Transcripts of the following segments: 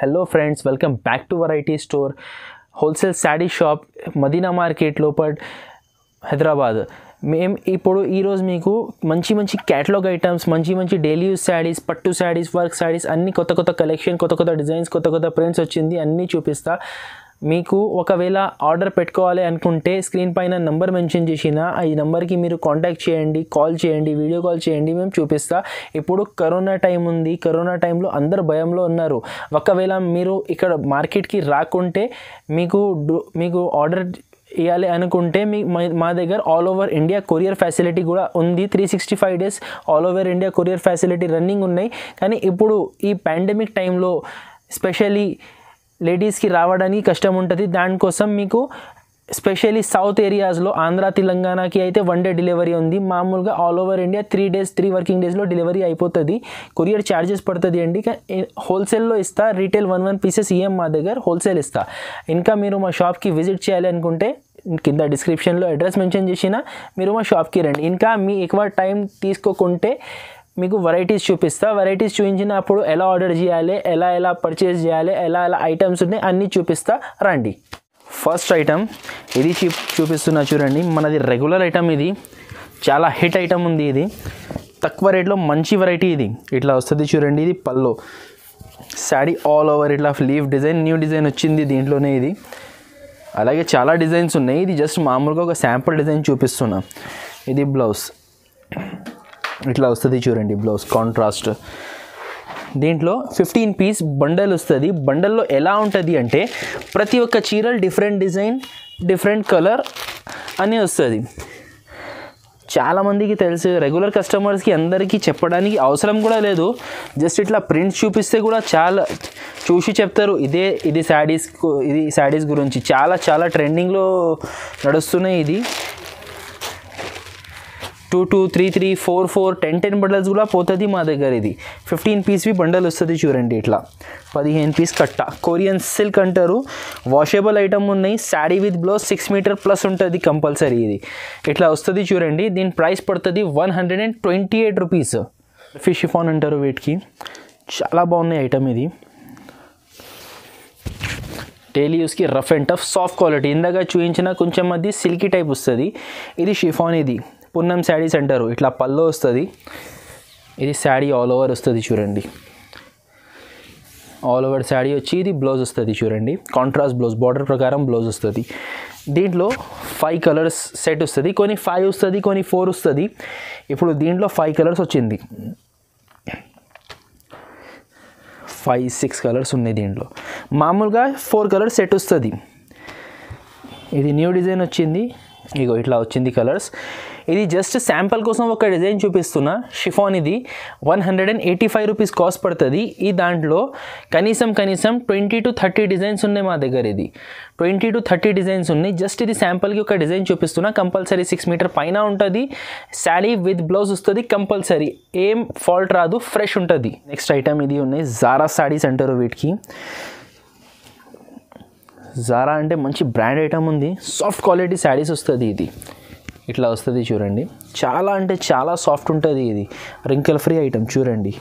Hello friends, welcome back to Variety Store, wholesale sarees shop, Madina Market లోపట్ Hyderabad. మేము ఇప్పుడు ఈరోజు మీకు మంచి క్యాటలాగ్ ఐటమ్స్, మంచి డైలీ యూస్ శారీస్, పట్టు శారీస్, వర్క్ శారీస్ అన్ని కొత్త కలెక్షన్, కొత్త డిజైన్స్, కొత్త ప్రింట్స్ వచ్చింది అన్నీ చూపిస్తా. మీకు ఒకవేళ ఆర్డర్ పెట్టుకోవాలి అనుకుంటే స్క్రీన్ పైన నంబర్ మెన్షన్ చేసిన ఈ నెంబర్కి మీరు కాంటాక్ట్ చేయండి, కాల్ చేయండి, వీడియో కాల్ చేయండి, మేము చూపిస్తా. ఇప్పుడు కరోనా టైం ఉంది, కరోనా టైంలో అందరు భయంలో ఉన్నారు. ఒకవేళ మీరు ఇక్కడ మార్కెట్కి రాకుంటే మీకు ఆర్డర్ ఇవ్వాలి అనుకుంటే మా దగ్గర all over India courier facility కూడా ఉంది. 365 days all over India courier facility running ఉన్నాయి. కానీ ఇప్పుడు ఈ పాండమిక్ టైంలో స్పెషల్లీ లేడీస్కి రావడానికి కష్టం ఉంటుంది. దానికోసం మీకు స్పెషల్లీ సౌత్ ఏరియాస్లో ఆంధ్ర తెలంగాణకి అయితే 1 day డెలివరీ ఉంది. మామూలుగా ఆల్ ఓవర్ ఇండియా 3 working daysలో డెలివరీ అయిపోతుంది. కొరియర్ ఛార్జెస్ పడుతుంది అండి. హోల్సేల్లో ఇస్తా, రీటైల్ 1 pieces ఇయ్యం మా దగ్గర, హోల్సేల్ ఇస్తా. ఇంకా మీరు మా షాప్కి విజిట్ చేయాలి అనుకుంటే కింద డిస్క్రిప్షన్లో అడ్రస్ మెన్షన్ చేసిన మీరు మా షాప్కి రండి. ఇంకా మీ ఎక్కువ టైం తీసుకోకుంటే మీకు వెరైటీస్ చూపిస్తా. వెరైటీస్ చూపించినప్పుడు ఎలా ఆర్డర్ చేయాలి, ఎలా పర్చేస్ చేయాలి, ఎలా ఐటమ్స్ ఉన్నాయి అన్నీ చూపిస్తా, రండి. ఫస్ట్ ఐటమ్ ఇది చూపిస్తున్నా చూడండి. మనది రెగ్యులర్ ఐటమ్, ఇది చాలా హిట్ ఐటమ్ ఉంది. ఇది తక్కువ రేట్లో మంచి వెరైటీ. ఇది ఇట్లా వస్తుంది చూడండి. ఇది పల్లో శారీ ఆల్ ఓవర్ ఇట్లా లీఫ్ డిజైన్, న్యూ డిజైన్ వచ్చింది దీంట్లోనే. ఇది అలాగే చాలా డిజైన్స్ ఉన్నాయి. ఇది జస్ట్ మామూలుగా ఒక శాంపుల్ డిజైన్ చూపిస్తున్నా. ఇది బ్లౌజ్ ఇట్లా వస్తుంది చూడండి. Blouse contrast. దీంట్లో 15 piece బండల్ వస్తుంది. బండల్లో ఎలా ఉంటుంది అంటే ప్రతి ఒక్క చీరలు డిఫరెంట్ డిజైన్, డిఫరెంట్ కలర్ అని వస్తుంది. చాలామందికి తెలుసు, రెగ్యులర్ కస్టమర్స్కి అందరికీ చెప్పడానికి అవసరం కూడా లేదు. జస్ట్ ఇట్లా ప్రింట్స్ చూపిస్తే కూడా చాలా చూసి చెప్తారు. ఇది శారీస్ గురించి చాలా ట్రెండింగ్లో నడుస్తున్నాయి. ఇది 2, 3, 4, 10 బండల్స్ కూడా పోతుంది మా దగ్గర. ఇది 15 piece బండల్ వస్తుంది చూడండి. ఇట్లా 15 piece కట్ట. కొరియన్ సిల్క్ అంటారు. వాషబుల్ ఐటమ్ ఉన్నాయి. Sari with blouse 6 meter plus ఉంటుంది కంపల్సరీ. ఇది ఇట్లా వస్తుంది చూడండి. దీని ప్రైస్ పడుతుంది 128 rupees. ఫిష్ షిఫాన్ అంటారు వీటికి. చాలా బాగున్నాయి ఐటమ్. ఇది డైలీ యూస్కి rough and tough soft quality. ఇందాక చూపించిన కొంచెం అది సిల్కీ టైప్ వస్తుంది. ఇది షిఫాన్. ఇది పున్నం శారీస్ అంటారు. ఇట్లా పల్లో వస్తుంది. ఇది శారీ ఆల్ ఓవర్ వస్తుంది చూడండి. ఆల్ ఓవర్ శారీ వచ్చి ఇది బ్లౌజ్ వస్తుంది చూడండి. కాంట్రాస్ట్ బ్లౌజ్, బార్డర్ ప్రకారం బ్లౌజ్ వస్తుంది. దీంట్లో 5 colors సెట్ వస్తుంది. కొన్ని 5 వస్తుంది, కొన్ని 4 వస్తుంది. ఇప్పుడు దీంట్లో 5 colors వచ్చింది. 5-6 colors ఉన్నాయి దీంట్లో. మామూలుగా 4 colors సెట్ వస్తుంది. ఇది న్యూ డిజైన్ వచ్చింది. ఇగో ఇట్లా వచ్చింది కలర్స్. ఇది జస్ట్ శాంపుల్ కోసం ఒక డిజైన్ చూపిస్తున్నా. షిఫాన్ ఇది 185 rupees కాస్ట్ పడుతుంది. ఈ దాంట్లో కనీసం 20 to 30 డిజైన్స్ ఉన్నాయి మా దగ్గర. ఇది 20 to 30 డిజైన్స్ ఉన్నాయి. జస్ట్ ఇది శాంపుల్కి ఒక డిజైన్ చూపిస్తున్నా. కంపల్సరీ 6 meter పైన ఉంటుంది. శారీ విత్ బ్లౌజ్ వస్తుంది కంపల్సరీ. ఏం ఫాల్ట్ రాదు, ఫ్రెష్ ఉంటుంది. నెక్స్ట్ ఐటమ్ ఇది ఉన్నాయి. జారా శారీస్ అంటారు వీటికి. జారా అంటే మంచి బ్రాండ్ ఐటమ్ ఉంది. సాఫ్ట్ క్వాలిటీ శారీస్ వస్తుంది. ఇది ఇట్లా వస్తుంది చూడండి. చాలా అంటే చాలా సాఫ్ట్ ఉంటుంది. ఇది రింకల్ ఫ్రీ ఐటమ్ చూడండి.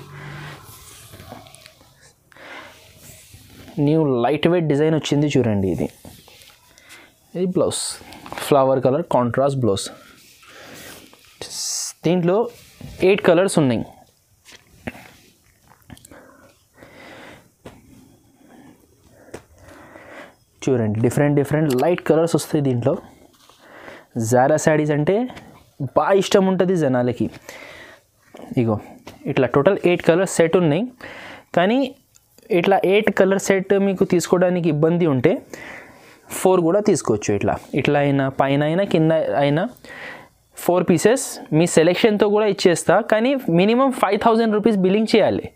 న్యూ లైట్ వెయిట్ డిజైన్ వచ్చింది చూడండి. ఇది blouse flower colour contrast blouse. దీంట్లో 8 colors ఉన్నాయి. చూడండి డిఫరెంట్ లైట్ కలర్స్ వస్తాయి దీంట్లో. జారా శారీస్ అంటే బాగా ఇష్టం ఉంటుంది జనాలకి. ఇగో ఇట్లా టోటల్ 8 colors సెట్ ఉన్నాయి. కానీ ఇట్లా 8 color సెట్ మీకు తీసుకోవడానికి ఇబ్బంది ఉంటే 4 కూడా తీసుకోవచ్చు. ఇట్లా అయినా పైన అయినా కింద అయినా 4 pieces మీ సెలెక్షన్తో కూడా ఇచ్చేస్తా. కానీ మినిమం 5,000 rupees బిల్లింగ్ చేయాలి.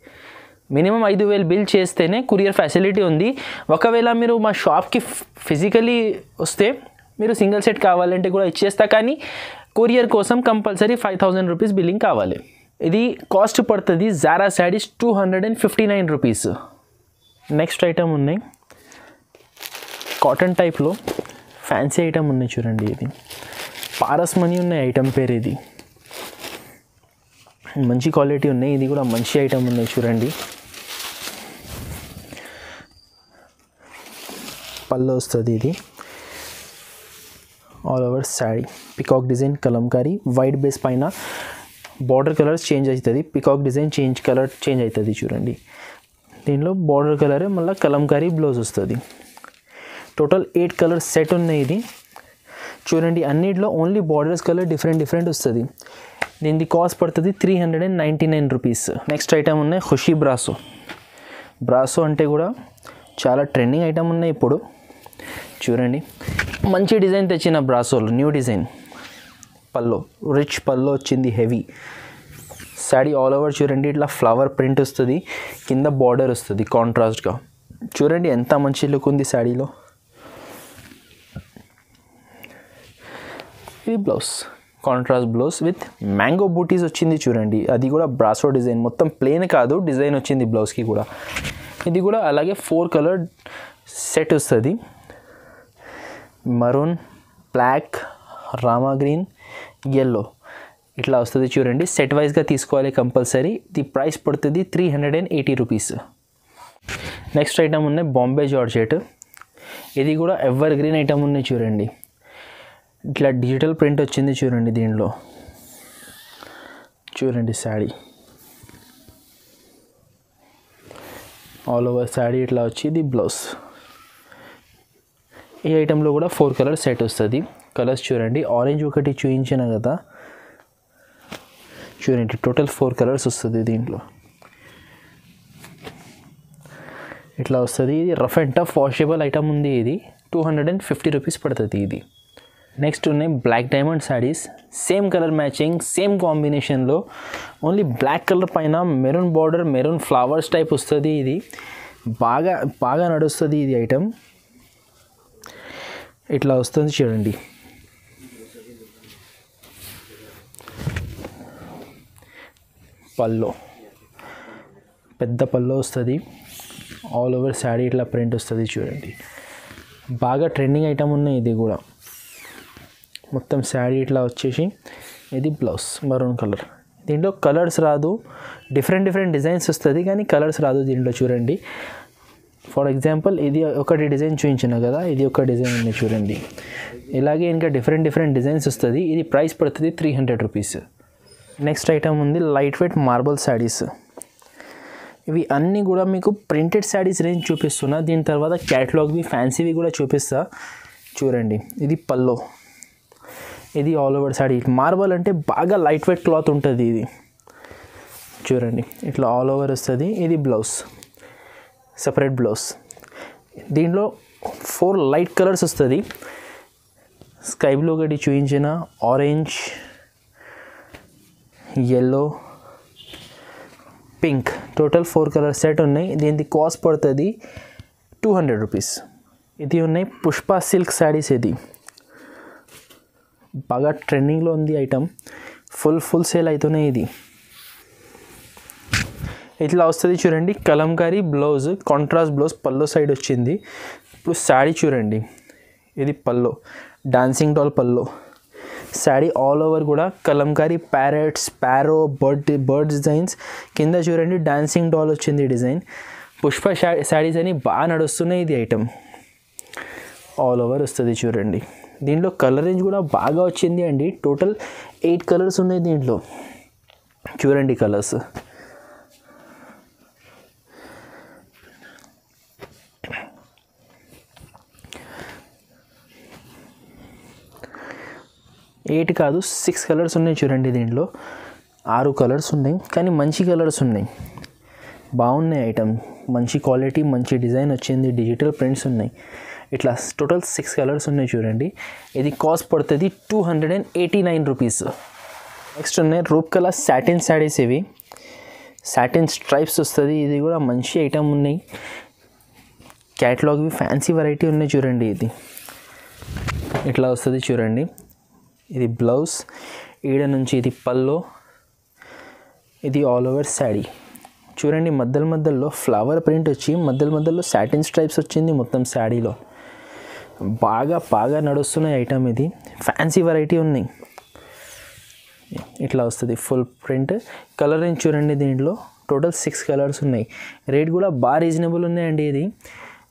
మినిమం 5,000 బిల్ చేస్తేనే కొరియర్ ఫెసిలిటీ ఉంది. ఒకవేళ మీరు మా షాప్కి ఫిజికలీ వస్తే మీరు సింగిల్ సెట్ కావాలంటే కూడా ఇచ్చేస్తా. కానీ కొరియర్ కోసం కంపల్సరీ 5,000 rupees బిల్లింగ్ కావాలి. ఇది కాస్ట్ పడుతుంది. Zara saris 259 rupees. Next item ఉన్నాయి. కాటన్ టైప్లో ఫ్యాన్సీ ఐటమ్ ఉన్నాయి చూడండి. ఇది పారస్ మనీ ఉన్నాయి ఐటమ్ పేరు. ఇది మంచి క్వాలిటీ ఉన్నాయి. ఇది కూడా మంచి ఐటమ్ ఉన్నాయి చూడండి. పళ్ళు వస్తుంది. ఇది all over sari peacock design Kalamkari white base పైన బార్డర్ కలర్స్ చేంజ్ అవుతుంది. పికాక్ డిజైన్ కలర్ చేంజ్ అవుతుంది చూడండి. దీనిలో బార్డర్ కలరే మళ్ళీ కలంకారీ బ్లౌజ్ వస్తుంది. టోటల్ 8 కలర్స్ సెట్ ఉన్నాయి. ఇది చూడండి అన్నిట్లో ఓన్లీ బార్డర్స్ కలర్ డిఫరెంట్ వస్తుంది. దీనికి కాస్ట్ పడుతుంది 399 రూపీస్. నెక్స్ట్ ఐటమ్ ఉన్నాయి ఖుషీ బ్రాసో అంటే కూడా చాలా ట్రెండింగ్ ఐటమ్ ఉన్నాయి ఇప్పుడు. చూడండి మంచి డిజైన్ తెచ్చిన బ్రాసోలు, న్యూ డిజైన్. పల్లో రిచ్ పల్లో వచ్చింది, హెవీ శారీ ఆల్ ఓవర్ చూడండి. ఇట్లా ఫ్లవర్ ప్రింట్ వస్తుంది, కింద బార్డర్ వస్తుంది కాంట్రాస్ట్గా. చూడండి ఎంత మంచి లుక్ ఉంది శారీలో. ఇది blouse, contrast blouse with mango బూటీస్ వచ్చింది చూడండి. అది కూడా బ్రాసో డిజైన్, మొత్తం ప్లేన్ కాదు డిజైన్ వచ్చింది బ్లౌజ్కి కూడా. ఇది కూడా అలాగే 4 కలర్ సెట్ వస్తుంది. మరూన్, బ్లాక్, రామా గ్రీన్, ఎల్లో ఇట్లా వస్తుంది చూడండి. సెట్ వైజ్గా తీసుకోవాలి కంపల్సరీ. ది ప్రైస్ పడుతుంది 380 రూపీస్. నెక్స్ట్ ఐటమ్ ఉన్నాయి బాంబే జార్జెట్. ఇది కూడా ఎవర్ గ్రీన్ ఐటమ్ ఉన్నాయి చూడండి. ఇట్లా డిజిటల్ ప్రింట్ వచ్చింది చూడండి. దీనిలో చూడండి శారీ ఆల్ ఓవర్ శారీ ఇట్లా వచ్చి ఇది బ్లౌజ్. ఈ ఐటెంలో కూడా 4 కలర్ సెట్ వస్తుంది. కలర్స్ చూడండి, ఆరెంజ్ ఒకటి చూపించిన కదా, చూడండి టోటల్ 4 కలర్స్ వస్తుంది దీంట్లో. ఇట్లా వస్తుంది. ఇది rough and tough washable item ఉంది. ఇది 250 రూపీస్ పడుతుంది ఇది. నెక్స్ట్ ఉన్నాయి black diamond saris. Same colour matching, same కాంబినేషన్లో, ఓన్లీ బ్లాక్ కలర్ పైన maroon border, maroon flowers type వస్తుంది. ఇది బాగా నడుస్తుంది ఇది ఐటమ్. ఇట్లా వస్తుంది చూడండి. పల్లో పెద్ద పల్లో వస్తుంది. ఆల్ ఓవర్ శారీ ఇట్లా ప్రింట్ వస్తుంది చూడండి. బాగా ట్రెండింగ్ ఐటమ్ ఉన్నాయి ఇది కూడా. మొత్తం శారీ ఇట్లా వచ్చేసి ఇది బ్లౌజ్ మరూన్ కలర్. దీంట్లో కలర్స్ రాదు, డిఫరెంట్ డిజైన్స్ వస్తుంది కానీ కలర్స్ రాదు దీంట్లో చూడండి. ఫర్ ఎగ్జాంపుల్ ఇది ఒకటి డిజైన్ చూపించిన కదా, ఇది ఒక డిజైన్ ఉంది చూడండి. ఇలాగే ఇంకా డిఫరెంట్ డిజైన్స్ వస్తుంది. ఇది ప్రైస్ పడుతుంది 300 రూపీస్. నెక్స్ట్ ఐటమ్ ఉంది లైట్ వెయిట్ మార్బల్ శారీస్. ఇవి అన్నీ కూడా మీకు ప్రింటెడ్ శారీస్ రేంజ్ చూపిస్తున్నా. దీని తర్వాత క్యాటలాగ్వి ఫ్యాన్సీవి కూడా చూపిస్తా చూడండి. ఇది పల్లో, ఇది ఆల్ ఓవర్ శారీ. మార్బల్ అంటే బాగా లైట్ వెయిట్ క్లాత్ ఉంటుంది ఇది చూడండి. ఇట్లా ఆల్ ఓవర్ వస్తుంది. ఇది బ్లౌజ్, సపరేట్ బ్లౌజ్. దీంట్లో 4 లైట్ కలర్స్ వస్తుంది. స్కై బ్లూ ఒకటి చూపించిన, orange, yellow, pink, total 4 colour set ఉన్నాయి. దీనికి కాస్ట్ పడుతుంది 200 రూపీస్. ఇది ఉన్నాయి పుష్ప సిల్క్ శారీస్. ఇది బాగా ట్రెండింగ్లో ఉంది ఐటమ్, ఫుల్ సేల్ అవుతున్నాయి. ఇది ఇట్లా వస్తుంది చూడండి. కలంకారీ బ్లౌజ్, కాంట్రాస్ట్ బ్లౌజ్, పల్లో సైడ్ వచ్చింది. ఇప్పుడు శారీ చూడండి. ఇది పల్లో, డాన్సింగ్ డాల్ పల్లో. శారీ ఆల్ ఓవర్ కూడా Kalamkari parrot, sparrow, bird designs. కింద చూడండి డాన్సింగ్ డాల్ వచ్చింది డిజైన్. పుష్ప శారీస్ అని బాగా నడుస్తున్నాయి ఇది ఐటమ్. ఆల్ ఓవర్ వస్తుంది చూడండి. దీంట్లో కలర్ రేంజ్ కూడా బాగా వచ్చింది అండి. టోటల్ 8 కలర్స్ ఉన్నాయి దీంట్లో చూడండి. కలర్స్ ఎయిట్ కాదు 6 కలర్స్ ఉన్నాయి చూడండి. దీంట్లో 6 కలర్స్ ఉన్నాయి కానీ మంచి కలర్స్ ఉన్నాయి, బాగున్నాయి ఐటమ్. మంచి క్వాలిటీ, మంచి డిజైన్ వచ్చింది, డిజిటల్ ప్రింట్స్ ఉన్నాయి. ఇట్లా టోటల్ 6 కలర్స్ ఉన్నాయి చూడండి. ఇది కాస్ట్ పడుతుంది 289 రూపీస్. నెక్స్ట్ ఉన్నాయి రూప్ కలర్ సాటిన్ శారీస్. ఇవి సాటిన్ స్ట్రైప్స్ వస్తుంది. ఇది కూడా మంచి ఐటమ్ ఉన్నాయి. క్యాటలాగ్వి ఫ్యాన్సీ వెరైటీ ఉన్నాయి చూడండి. ఇది ఇట్లా వస్తుంది చూడండి. ఇది బ్లౌజ్, ఈడ నుంచి ఇది పల్లో, ఇది ఆల్ ఓవర్ శారీ చూడండి. మధ్యలో ఫ్లవర్ ప్రింట్ వచ్చి మధ్యలో సాటిన్ స్ట్రైప్స్ వచ్చింది మొత్తం శారీలో. బాగా నడుస్తున్నాయి ఐటమ్. ఇది ఫ్యాన్సీ వెరైటీ ఉన్నాయి. ఇట్లా వస్తుంది ఫుల్ ప్రింట్. కలర్ రేంజ్ చూడండి. దీంట్లో టోటల్ 6 కలర్స్ ఉన్నాయి. రేట్ కూడా బాగా రీజనబుల్ ఉన్నాయండి.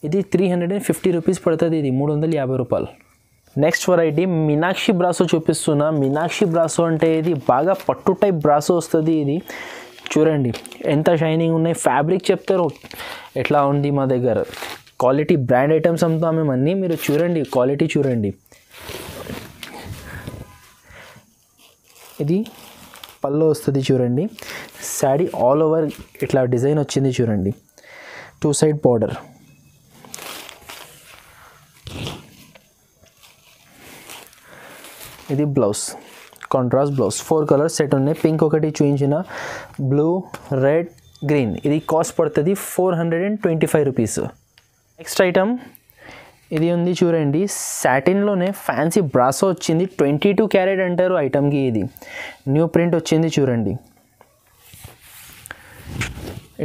ఇది 350 రూపీస్ పడుతుంది, ఇది 350 రూపాయలు. నెక్స్ట్ వెరైటీ మీనాక్షి బ్రాసో చూపిస్తున్నా. మీనాక్షి బ్రాసో అంటే ఇది బాగా పట్టు టైప్ బ్రాసో వస్తుంది. ఇది చూడండి ఎంత షైనింగ్ ఉన్నాయి. ఫ్యాబ్రిక్ చెప్తారు ఎట్లా ఉంది మా దగ్గర. క్వాలిటీ బ్రాండ్ ఐటమ్స్ అమ్ముతాం మేము అన్నీ. మీరు చూడండి క్వాలిటీ చూడండి. ఇది పళ్ళు వస్తుంది చూడండి. శారీ ఆల్ ఓవర్ ఇట్లా డిజైన్ వచ్చింది చూడండి. 2 సైడ్ బార్డర్. ఇది blouse, contrast blouse. 4 colours set ఉన్నాయి. పింక్ ఒకటి చూపించిన, బ్లూ, రెడ్, గ్రీన్. ఇది కాస్ట్ పడుతుంది 425 రూపీస్. నెక్స్ట్ ఐటమ్ ఇది ఉంది చూడండి. సాటిన్లోనే ఫ్యాన్సీ బ్రాసో వచ్చింది. 22 క్యారెట్ అంటారు ఐటమ్కి. ఇది న్యూ ప్రింట్ వచ్చింది చూడండి.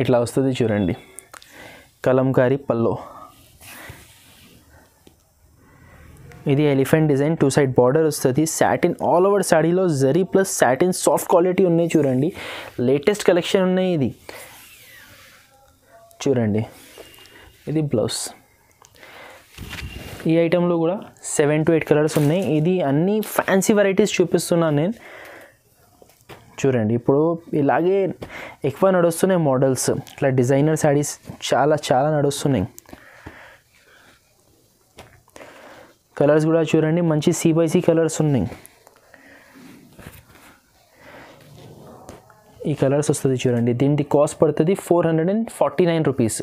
ఇట్లా వస్తుంది చూడండి. కలంకారీ పల్లో. ఇది ఎలిఫెంట్ డిజైన్. 2 సైడ్ బార్డర్ వస్తుంది. సాటిన్ ఆల్ ఓవర్ శాడీలో zari plus satin soft quality ఉన్నాయి చూడండి. లేటెస్ట్ కలెక్షన్ ఉన్నాయి. ఇది చూడండి. ఇది బ్లౌజ్. ఈ ఐటెంలో కూడా 7 to 8 కలర్స్ ఉన్నాయి. ఇది అన్ని ఫ్యాన్సీ వెరైటీస్ చూపిస్తున్నాను నేను. చూడండి ఇప్పుడు ఇలాగే ఎక్కువ నడుస్తున్నాయి మోడల్స్. ఇట్లా డిజైనర్ శారీస్ చాలా చాలా నడుస్తున్నాయి. కలర్స్ కూడా చూడండి మంచి CYC కలర్స్ ఉన్నాయి. ఈ కలర్స్ వస్తుంది చూడండి. దీనికి కాస్ట్ పడుతుంది 449 rupees.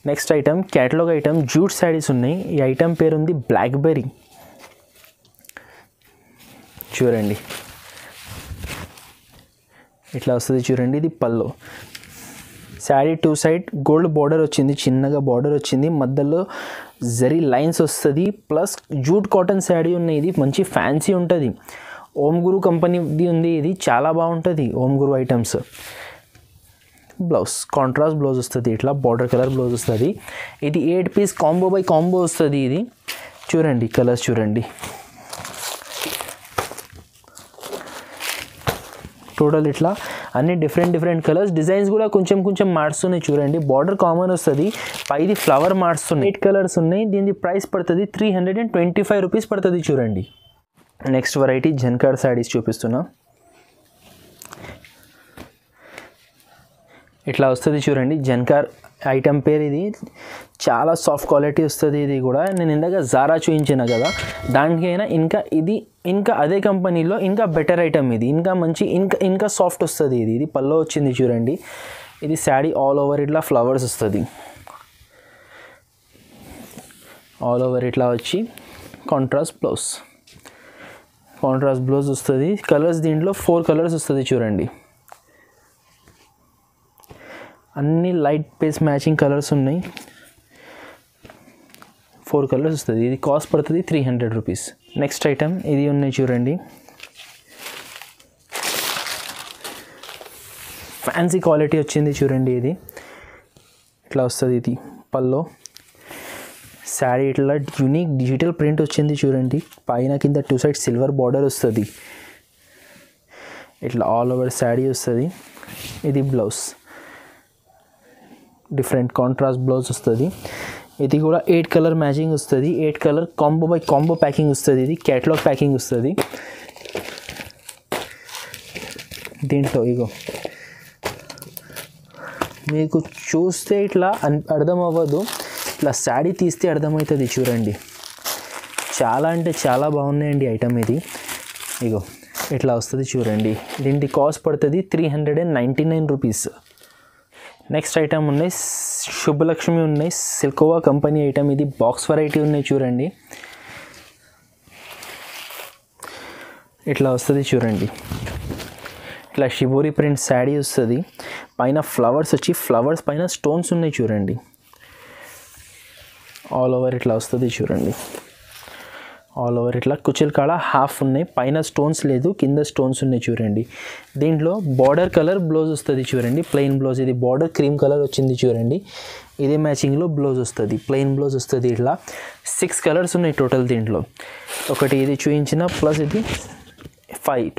Next item catalogue item jute saris ఉన్నాయి. ఈ ఐటమ్ పేరు ఉంది బ్లాక్బెర్రీ. చూడండి ఇట్లా వస్తుంది చూడండి. ఇది పల్లో. శారీ 2 సైడ్ గోల్డ్ బార్డర్ వచ్చింది, చిన్నగా బార్డర్ వచ్చింది, మధ్యలో జరీ లైన్స్ వస్తుంది. ప్లస్ జూట్ కాటన్ శారీ ఉన్నాయి. ఇది మంచి ఫ్యాన్సీ ఉంటుంది. ఓం గురు కంపెనీది ఉంది. ఇది చాలా బాగుంటుంది ఓం గురు ఐటమ్స్. బ్లౌజ్ కాంట్రాస్ట్ బ్లౌజ్ వస్తుంది. ఇట్లా బార్డర్ కలర్ బ్లౌజ్ వస్తుంది. ఇది 8 పీస్ కాంబో బై కాంబో వస్తుంది. ఇది చూడండి కలర్స్ చూడండి. టోటల్ ఇట్లా అన్ని డిఫరెంట్ కలర్స్. డిజైన్స్ కూడా కొంచెం మారుస్తున్నాయి చూడండి. బార్డర్ కామన్ వస్తుంది, పైది ఫ్లవర్ మారుస్తున్నాయి. 8 కలర్స్ ఉన్నాయి. దీని ప్రైస్ పడుతుంది 325 రూపీస్ పడుతుంది చూడండి. నెక్స్ట్ వెరైటీ జన్కార్ శారీస్ చూపిస్తున్నా. ఇట్లా వస్తుంది చూడండి. జన్కార్ ఐటమ్ పేరు. ఇది చాలా సాఫ్ట్ క్వాలిటీ వస్తుంది. ఇది కూడా నేను ఇందాక జారా చూపించిన కదా, దానికైనా ఇంకా అదే కంపెనీలో ఇంకా బెటర్ ఐటమ్. ఇది ఇంకా మంచి ఇంకా సాఫ్ట్ వస్తుంది. ఇది పల్లో వచ్చింది చూడండి. ఇది శారీ ఆల్ ఓవర్ ఇట్లా ఫ్లవర్స్ వస్తుంది. ఆల్ ఓవర్ ఇట్లా వచ్చి కాంట్రాస్ట్ బ్లౌజ్ వస్తుంది. కలర్స్ దీంట్లో 4 కలర్స్ వస్తుంది చూడండి. అన్ని లైట్ పేస్ మ్యాచింగ్ కలర్స్ ఉన్నాయి. 4 కలర్స్ వస్తుంది. ఇది కాస్ట్ పడుతుంది 300 రూపీస్. నెక్స్ట్ ఐటమ్ ఇది ఉన్నాయి చూడండి. ఫ్యాన్సీ క్వాలిటీ వచ్చింది చూడండి. ఇది ఇట్లా వస్తుంది. ఇది పల్లో. శారీ ఇట్లా యూనిక్ డిజిటల్ ప్రింట్ వచ్చింది చూడండి. పైన కింద 2 సైడ్ సిల్వర్ బార్డర్ వస్తుంది. ఇట్లా ఆల్ ఓవర్ శారీ వస్తుంది. ఇది బ్లౌజ్ డిఫరెంట్ కాంట్రాస్ట్ బ్లౌజ్ వస్తుంది. ఇది కూడా 8 కలర్ మ్యాచింగ్ వస్తుంది. 8 colour combo by combo packing వస్తుంది. ఇది క్యాటలాగ్ ప్యాకింగ్ వస్తుంది. దీంట్లో ఇగో మీకు చూస్తే ఇట్లా అర్థం అవ్వదు, ఇట్లా శారీ తీస్తే అర్థమవుతుంది చూడండి. చాలా అంటే చాలా బాగున్నాయండి ఐటమ్. ఇది ఇగో ఇట్లా వస్తుంది చూడండి. దీనికి కాస్ట్ పడుతుంది 399 రూపీస్. నెక్స్ట్ ఐటమ్ ఉన్నాయి శుభలక్ష్మి ఉన్నాయి. సిల్కోవా కంపెనీ ఐటమ్. ఇది బాక్స్ వెరైటీ ఉన్నాయి చూడండి. ఇట్లా వస్తుంది చూడండి. ఇట్లా షిబోరి ప్రింట్ శారీ వస్తుంది. పైన ఫ్లవర్స్ వచ్చి ఫ్లవర్స్ పైన స్టోన్స్ ఉన్నాయి చూడండి. ఆల్ ఓవర్ ఇట్లా వస్తుంది చూడండి. ఆల్ ఓవర్ ఇట్లా కుచిల్ కాడ హాఫ్ ఉన్నాయి, పైన స్టోన్స్ లేదు, కింద స్టోన్స్ ఉన్నాయి చూడండి. దీంట్లో బార్డర్ కలర్ బ్లౌజ్ వస్తుంది చూడండి. Plain blouse. ఇది బార్డర్ క్రీమ్ కలర్ వచ్చింది చూడండి. ఇదే మ్యాచింగ్లో బ్లౌజ్ వస్తుంది. ప్లెయిన్ బ్లౌజ్ వస్తుంది. ఇట్లా 6 కలర్స్ ఉన్నాయి టోటల్. దీంట్లో ఒకటి ఇది చూపించిన ప్లస్ ఇది 5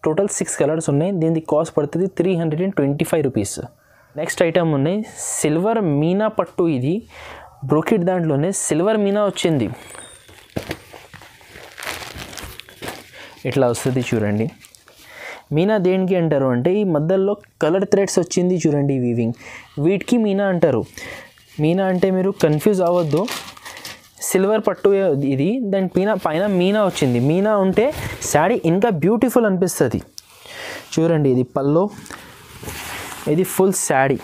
టోటల్ 6 కలర్స్ ఉన్నాయి. దీనికి కాస్ట్ పడుతుంది 325 రూపీస్. నెక్స్ట్ ఐటమ్ ఉన్నాయి సిల్వర్ మీనా పట్టు. ఇది బ్రోకెట్ దాంట్లోనే సిల్వర్ మీనా వచ్చింది. ఇట్లా వస్తుంది చూడండి. మీనా దేనికి అంటారు అంటే ఈ మధ్యలో కలర్ థ్రెడ్స్ వచ్చింది చూడండి వీవింగ్, వీటికి మీనా అంటారు. మీనా అంటే మీరు కన్ఫ్యూజ్ అవ్వద్దు, సిల్వర్ పట్టు ఇది, దాని పైన మీనా వచ్చింది. మీనా ఉంటే శారీ ఇంకా బ్యూటిఫుల్ అనిపిస్తుంది. చూడండి ఇది పల్లో, ఇది ఫుల్ శారీ.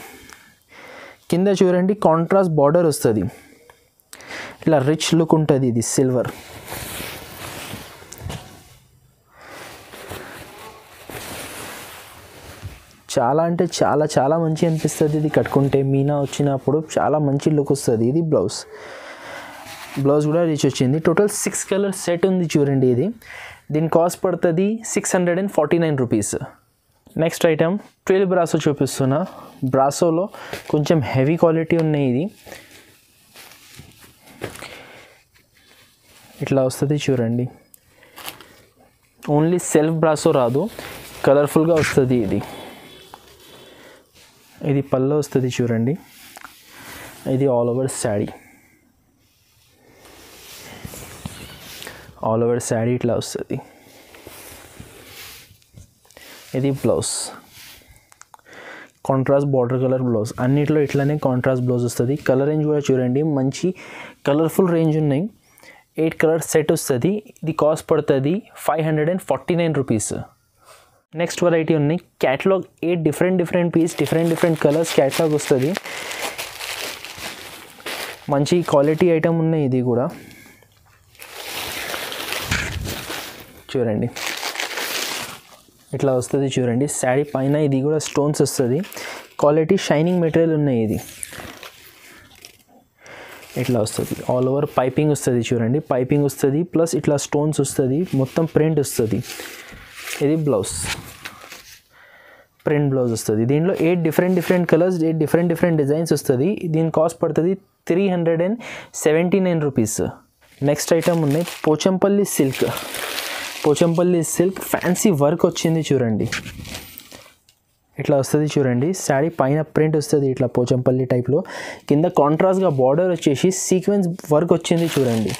కింద చూడండి కాంట్రాస్ట్ బార్డర్ వస్తుంది, ఇట్లా రిచ్ లుక్ ఉంటుంది. ఇది సిల్వర్. చాలా అంటే చాలా చాలా మంచి అనిపిస్తుంది ఇది కట్టుకుంటే. మీనా వచ్చినప్పుడు చాలా మంచి లుక్ వస్తుంది. ఇది బ్లౌజ్ కూడా రిచ్ వచ్చింది. టోటల్ 6 కలర్ సెట్ ఉంది చూడండి. ఇది దీని కాస్ట్ పడుతుంది 649 రూపీస్. నెక్స్ట్ ఐటమ్ 12 బ్రాసో చూపిస్తున్నా. బ్రాసోలో కొంచెం హెవీ క్వాలిటీ ఉన్నాయి. ఇది ఇట్లా వస్తుంది చూడండి. ఓన్లీ సెల్ఫ్ బ్రాసో రాదు, కలర్ఫుల్గా వస్తుంది. ఇది పల్లో వస్తుంది చూడండి. ఇది all over sari, all over sari ఇట్లా వస్తుంది. ఇది blouse, contrast border colour blouse. అన్నిట్లో ఇట్లానే కాంట్రాస్ట్ బ్లౌజ్ వస్తుంది. కలర్ రేంజ్ కూడా చూడండి, మంచి కలర్ఫుల్ రేంజ్ ఉన్నాయి. 8 కలర్ సెట్ వస్తుంది. ఇది కాస్ట్ పడుతుంది 549 రూపీస్. నెక్స్ట్ వెరైటీ ఉన్నాయి catalogue. 8 different piece, different colours catalogue వస్తుంది. మంచి క్వాలిటీ ఐటమ్ ఉన్నాయి. ఇది కూడా చూడండి ఇట్లా వస్తుంది చూడండి. శారీ పైన ఇది కూడా స్టోన్స్ వస్తుంది. క్వాలిటీ షైనింగ్ మెటీరియల్ ఉన్నాయి. ఇది ఇట్లా వస్తుంది. ఆల్ ఓవర్ పైపింగ్ వస్తుంది చూడండి. పైపింగ్ వస్తుంది ప్లస్ ఇట్లా స్టోన్స్ వస్తుంది, మొత్తం ప్రింట్ వస్తుంది. ఇది బ్లౌజ్, ప్రింట్ బ్లౌజ్ వస్తుంది. దీంట్లో 8 డిఫరెంట్ కలర్స్, 8 డిఫరెంట్ డిజైన్స్ వస్తుంది. దీని కాస్ట్ పడుతుంది 379 రూపీస్. నెక్స్ట్ ఐటమ్ ఉన్నాయి Pochampalli silk. Pochampalli silk fancy work వచ్చింది చూడండి. ఇట్లా వస్తుంది చూడండి. శారీ పైన ప్రింట్ వస్తుంది ఇట్లా పోచంపల్లి టైప్లో. కింద కాంట్రాస్ట్గా బార్డర్ వచ్చేసి సీక్వెన్స్ వర్క్ వచ్చింది చూడండి.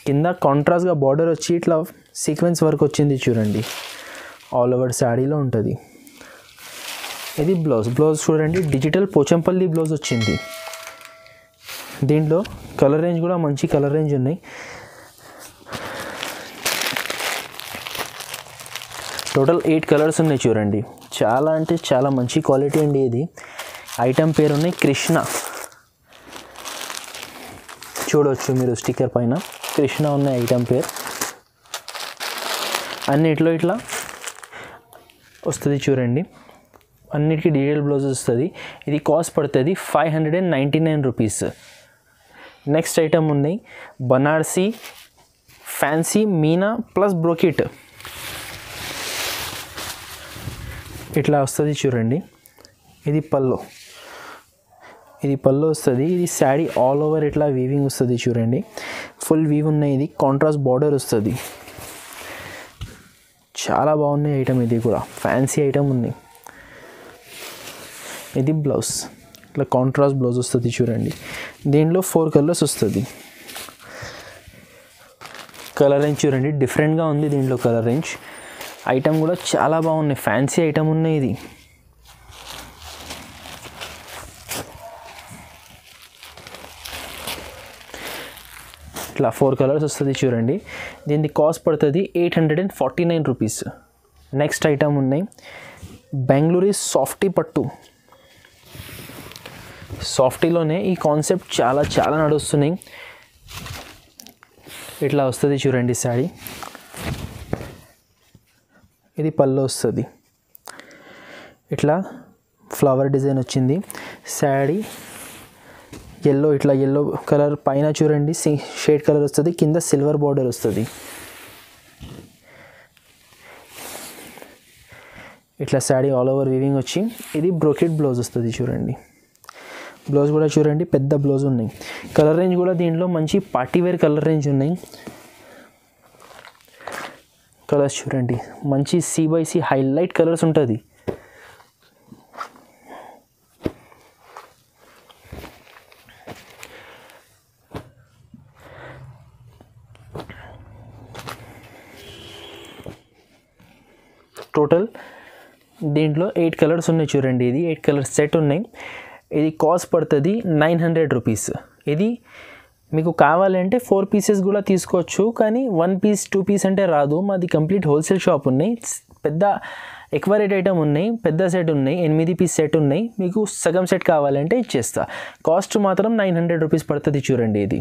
కింద కాంట్రాస్ట్గా బార్డర్ వచ్చి ఇట్లా సీక్వెన్స్ వర్క్ వచ్చింది చూడండి. ఆల్ ఓవర్ శారీలో ఉంటుంది. ఇది బ్లౌజ్ చూడండి. డిజిటల్ పోచంపల్లి బ్లౌజ్ వచ్చింది. దీంట్లో కలర్ రేంజ్ కూడా మంచి కలర్ రేంజ్ ఉన్నాయి. టోటల్ 8 కలర్స్ ఉన్నాయి చూడండి. చాలా అంటే చాలా మంచి క్వాలిటీ అండి. ఇది ఐటమ్ పేరు ఉన్నాయి కృష్ణ. చూడవచ్చు మీరు స్టిక్కర్ పైన కృష్ణ ఉన్న ఐటమ్ పేరు. అన్నిట్లో ఇట్లా వస్తుంది చూడండి. అన్నిటికీ డీటెయిల్ బ్లౌజ్ వస్తుంది. ఇది కాస్ట్ పడుతుంది 599 రూపీస్. నెక్స్ట్ ఐటమ్ ఉన్నాయి Banarasi fancy Meena plus brocade. ఇట్లా వస్తుంది చూడండి. ఇది పల్లో వస్తుంది. ఇది శారీ ఆల్ ఓవర్ ఇట్లా వీవింగ్ వస్తుంది చూడండి. ఫుల్ వీవ్ ఉన్నాయి. ఇది కాంట్రాస్ట్ బార్డర్ వస్తుంది. చాలా బాగున్నాయి ఐటమ్. ఇది కూడా ఫ్యాన్సీ ఐటమ్ ఉంది. ఇది బ్లౌజ్, ఇట్లా కాంట్రాస్ట్ బ్లౌజ్ వస్తుంది చూడండి. దీంట్లో 4 కలర్స్ వస్తుంది. కలర్ రేంజ్ చూడండి డిఫరెంట్గా ఉంది. దీంట్లో కలర్ రేంజ్ ఐటమ్ కూడా చాలా బాగున్నాయి. ఫ్యాన్సీ ఐటమ్ ఉన్నాయి. ఇది ఇట్లా 4 కలర్స్ వస్తుంది చూడండి. దీనికి కాస్ట్ పడుతుంది 849 రూపీస్. నెక్స్ట్ ఐటమ్ ఉన్నాయి బెంగళూరు సాఫ్టీ పట్టు. సాఫ్టీలోనే ఈ కాన్సెప్ట్ చాలా చాలా నడుస్తున్నాయి. ఇట్లా వస్తుంది చూడండి శారీ. ఇది పళ్ళు వస్తుంది. ఇట్లా ఫ్లవర్ డిజైన్ వచ్చింది. శారీ ఎల్లో కలర్ పైన చూడండి షేడ్ కలర్ వస్తుంది. కింద సిల్వర్ బార్డర్ వస్తుంది. ఇట్లా శారీ ఆల్ ఓవర్ వీవింగ్ వచ్చి ఇది బ్రోకెట్ బ్లౌజ్ వస్తుంది చూడండి. బ్లౌజ్ కూడా చూడండి పెద్ద బ్లౌజ్ ఉన్నాయి. కలర్ రేంజ్ కూడా దీంట్లో మంచి పార్టీవేర్ కలర్ రేంజ్ ఉన్నాయి. కలర్స్ చూడండి మంచి C/C హైలైట్ కలర్స్ ఉంటుంది. టోటల్ దీంట్లో 8 కలర్స్ ఉన్నాయి చూడండి. ఇది 8 కలర్స్ సెట్ ఉన్నాయి. ఇది కాస్ట్ పడుతుంది 900 రూపీస్. ఇది మీకు కావాలంటే 4 పీసెస్ కూడా తీసుకోవచ్చు, కానీ 1 పీస్ 2 పీస్ అంటే రాదు. మాది కంప్లీట్ హోల్సేల్ షాప్ ఉన్నాయి. పెద్ద ఎక్కువ రేట్ ఐటమ్ ఉన్నాయి, పెద్ద సెట్ ఉన్నాయి, 8 పీస్ సెట్ ఉన్నాయి. మీకు సగం సెట్ కావాలంటే ఇచ్చేస్తా. కాస్ట్ మాత్రం 900 రూపీస్ పడుతుంది చూడండి. ఇది